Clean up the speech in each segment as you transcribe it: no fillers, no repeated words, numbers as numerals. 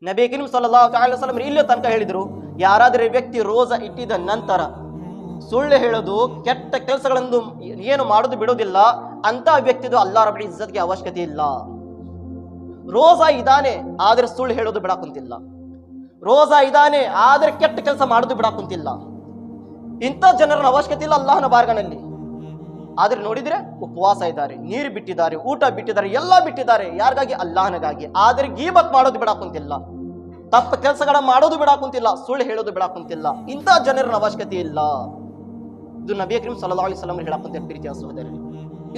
ನಬಿ ಕರೀಂ ಸಲ್ಲಲ್ಲಾಹು ಅಲೈಹಿ ವಸಲ್ಲಂ ಇಲ್ಲೇ ತನಕ ಹೇಳಿದ್ರು, ಯಾರಾದರೆ ವ್ಯಕ್ತಿ ರೋಜಾ ಇಟ್ಟಿದ ನಂತರ ಸುಳ್ಳು ಹೇಳೋದು, ಕೆಟ್ಟ ಕೆಲಸಗಳನ್ನು ಏನು ಮಾಡೋದು ಬಿಡೋದಿಲ್ಲ, ಅಂತ ವ್ಯಕ್ತಿದು ಅಲ್ಲಾಹ್ ರಬ್ಬುಲ್ ಇಜ್ಜತ್ಗೆ ಅವಶ್ಯಕತೆ ಇಲ್ಲ. ರೋಜಾ ಇದಾನೆ ಆದ್ರೆ ಸುಳ್ಳು ಹೇಳೋದು ಬಿಡಾಕುಂತಿಲ್ಲ, ರೋಜಾ ಇದಾನೆ ಆದ್ರೆ ಕೆಟ್ಟ ಕೆಲಸ ಮಾಡೋದು ಬಿಡಾಕುಂತಿಲ್ಲ. ಇಂಥ ಜನರನ್ನ ಅವಶ್ಯಕತೆ ಇಲ್ಲ ಅಲ್ಲಾಹನ ಬಾರ್ಗನಲ್ಲಿ. ಆದ್ರೆ ನೋಡಿದ್ರೆ ಉಪವಾಸ ಇದ್ದಾರೆ, ನೀರು ಬಿಟ್ಟಿದ್ದಾರೆ, ಊಟ ಬಿಟ್ಟಿದ್ದಾರೆ, ಎಲ್ಲ ಬಿಟ್ಟಿದ್ದಾರೆ. ಯಾರಿಗಾಗಿ? ಅಲ್ಲಾಹನಿಗಾಗಿ. ಆದ್ರೆ ಗೀಬತ್ ಮಾಡೋದು ಬಿಡಾಕುಂತಿಲ್ಲ, ತಪ್ಪ ಕೆಲಸಗಳ ಮಾಡೋದು ಬಿಡಾಕುಂತಿಲ್ಲ, ಸುಳ್ಳು ಹೇಳೋದು ಬಿಡಾಕುಂತಿಲ್ಲ. ಇಂಥ ಜನರನ್ನ ಅವಶ್ಯಕತೆ ಇಲ್ಲ. ಇದು ನಬಿ ಕರೀಂ ಸಲ್ಲಲ್ಲಾಹು ಅಲೈಹಿ ವಸಲ್ಲಂ ಹೇಳಾಕುಂತ ಪ್ರೀತಿಯ ಸಹೋದರರೇ.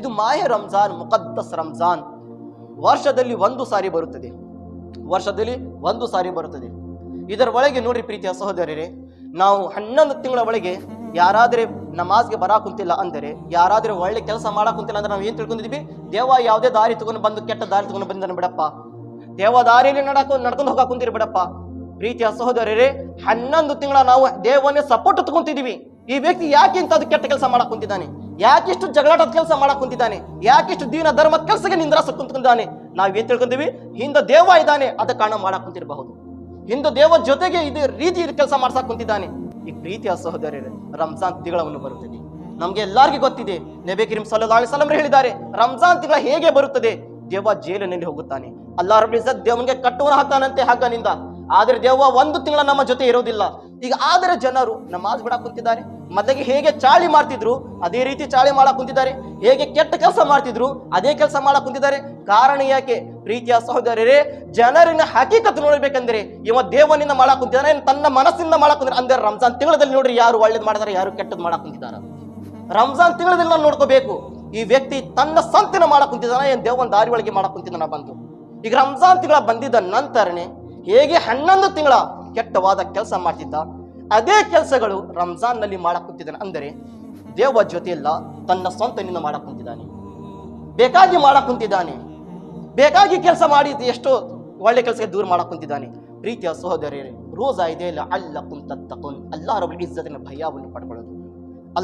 ಇದು ಮಾಹೆ ರಂಜಾನ್, ಮುಕದ್ದಸ್ ರಂಜಾನ್ ವರ್ಷದಲ್ಲಿ ಒಂದು ಸಾರಿ ಬರುತ್ತದೆ, ವರ್ಷದಲ್ಲಿ ಒಂದು ಸಾರಿ ಬರುತ್ತದೆ. ಇದರ ಒಳಗೆ ನೋಡ್ರಿ ಪ್ರೀತಿಯ ಸಹೋದರರೇ, ನಾವು 11 ತಿಂಗಳ ಒಳಗೆ ಯಾರಾದ್ರೆ ನಮಾಜ್ಗೆ ಬರಾಕುಂತಿಲ್ಲ ಅಂದರೆ, ಯಾರಾದ್ರೆ ಒಳ್ಳೆ ಕೆಲಸ ಮಾಡಾಕುಂತಿಲ್ಲ ಅಂದ್ರೆ ನಾವು ಏನ್ ತಿಳ್ಕೊಂಡಿದೀವಿ? ದೇವ ಯಾವುದೇ ದಾರಿ ತಗೊಂಡು ಬಂದು ಕೆಟ್ಟ ದಾರಿ ತಗೊಂಡು ಬಂದನು ಬಿಡಪ್ಪ, ದೇವ ದಾರಿಯಲ್ಲಿ ನಡ್ಕೊಂಡು ಹೋಗಾಕುಂತೀರಿ ಬಿಡಪ್ಪ. ಪ್ರೀತಿಯ ಸಹೋದರರೇ, 11 ತಿಂಗಳ ನಾವು ದೇವನ್ನೇ ಸಪೋರ್ಟ್ ತಗೊಂತಿದೀವಿ. ಈ ವ್ಯಕ್ತಿ ಯಾಕೆ ಇಂಥದ್ದು ಕೆಟ್ಟ ಕೆಲಸ ಮಾಡಕ್ ಕುಂತಿದ್ದಾನೆ, ಯಾಕಿಷ್ಟು ಜಗಳಾಟದ ಕೆಲಸ ಮಾಡಕ್ ಕುಂತಿದ್ದಾನೆ, ಯಾಕಿಷ್ಟು ದೀನ ಧರ್ಮದ ಕೆಲಸಕ್ಕೆ ನಿಂದ್ರಾಸ ಕುಂತ್ಕೊಂಡಿದ್ದಾನೆ? ನಾವೇನ್ ತಿಳ್ಕೊಂತೀವಿ? ಹಿಂದೆ ದೇವ ಇದ್ದಾನೆ, ಅದ ಕಾರಣ ಮಾಡಕ್ ಕುಂತಿರಬಹುದು. ಹಿಂದೆ ದೇವ ಜೊತೆಗೆ ಇದೇ ರೀತಿ ಕೆಲಸ ಮಾಡ್ಸಕ್ ಕುಂತಿದ್ದಾನೆ. ಈ ಪ್ರೀತಿಯ ಸಹೋದರರೇ, ರಂಜಾನ್ ತಿಂಗಳನ್ನು ಬರುತ್ತದೆ. ನಮ್ಗೆ ಎಲ್ಲರಿಗೂ ಗೊತ್ತಿದೆ, ನಬಿ ಕರೀಂ ಸಲ್ಲಲ್ಲಾಹು ಅಲೈಹಿ ವಸಲ್ಲಂ ಹೇಳಿದ್ದಾರೆ, ರಂಜಾನ್ ತಿಂಗಳ ಹೇಗೆ ಬರುತ್ತದೆ? ದೇವ ಜೈಲಿನಲ್ಲಿ ಹೋಗುತ್ತಾನೆ, ಅಲ್ಲಾಹ್ ರಬ್ಬುಲ್ ಇಜ್ಜತ್ ದೇವನಿಗೆ ಕಟ್ಟುವನ್ನು ಹಾಕ್ತಾನಂತೆ ಹಗ್ಗನಿಂದ. ಆದ್ರೆ ದೇವ 1 ತಿಂಗಳ ನಮ್ಮ ಜೊತೆ ಇರೋದಿಲ್ಲ. ಈಗ ಆದರೆ ಜನರು ನಮಾಜ್ ಬಿಡಕ್ ಕುಂತಿದ್ದಾರೆ, ಮೊದಲಿಗೆ ಹೇಗೆ ಚಾಳಿ ಮಾಡ್ತಿದ್ರು ಅದೇ ರೀತಿ ಚಾಳಿ ಮಾಡಕ್ ಕುಂತಿದ್ದಾರೆ, ಹೇಗೆ ಕೆಟ್ಟ ಕೆಲಸ ಮಾಡ್ತಿದ್ರು ಅದೇ ಕೆಲಸ ಮಾಡಕ್ ಕುಂತಿದ್ದಾರೆ. ಕಾರಣ ಯಾಕೆ? ಪ್ರೀತಿಯ ಸಹೋದರರೇ, ಜನರಿನ ಹಕೀಕತ್ ನೋಡ್ಬೇಕಂದ್ರೆ ಇವ ದೇವನಿಂದ ಮಾಡಕ್ ಕುಂತಿದ್ದಾನೆ, ತನ್ನ ಮನಸ್ಸಿಂದ ಮಾಡಕ್ ಕುಂತಿದ್ದಾರೆ. ಅಂದ್ರೆ ರಂಜಾನ್ ತಿಂಗಳಲ್ಲಿ ನೋಡ್ರಿ, ಯಾರು ಒಳ್ಳೇದ್ ಮಾಡಿದಾರೆ, ಯಾರು ಕೆಟ್ಟದ್ ಮಾಡಕ್ ಕುಂತಿದಾರ. ರಂಜಾನ್ ತಿಂಗಳಲ್ಲಿ ನಾವು ನೋಡ್ಕೋಬೇಕು, ಈ ವ್ಯಕ್ತಿ ತನ್ನ ಸಂತಿನ ಮಾಡಕ್ ಕುಂತಿದ್ದಾನೆ, ಏನ್ ದೇವನ ದಾರಿ ಒಳಗೆ ಮಾಡಕ್ ಕುಂತಿದ್ದಾನ ಬಂದು. ಈಗ ರಂಜಾನ್ ತಿಂಗಳ ಬಂದಿದ್ದ ನಂತರನೇ ಹೇಗೆ 11 ತಿಂಗಳ ಕೆಟ್ಟವಾದ ಕೆಲಸ ಮಾಡ್ತಿದ್ದ, ಅದೇ ಕೆಲಸಗಳು ರಂಜಾನ್ ನಲ್ಲಿ ಮಾಡಕ್ ಕುಂತಿದ್ದಾನೆ. ಅಂದರೆ ದೇವ ಜೊತೆಯಲ್ಲ, ತನ್ನ ಸ್ವಂತನಿಂದ ಮಾಡಕ್ ಕುಂತಿದ್ದಾನೆ, ಬೇಕಾಗಿ ಮಾಡಕ್ ಕುಂತಿದ್ದಾನೆ, ಬೇಕಾಗಿ ಕೆಲಸ ಮಾಡಿ ಎಷ್ಟೋ ಒಳ್ಳೆ ಕೆಲಸಕ್ಕೆ ದೂರ ಮಾಡಕ್ ಕುಂತಿದ್ದಾನೆ. ಪ್ರೀತಿಯ ಸಹೋದರರೇ, ರೋಜಾ ಇದೆ ಇಲ್ಲ ಅಲ್ಲಕುಂ ತತ್ತಕುನ್, ಅಲ್ಲಾಹ್ ರಬ್ಬುಲ್ ಇಜ್ಜತಿನ ಭಯವನ್ನು ಪಡ್ಕೊಳ್ಳೋದು.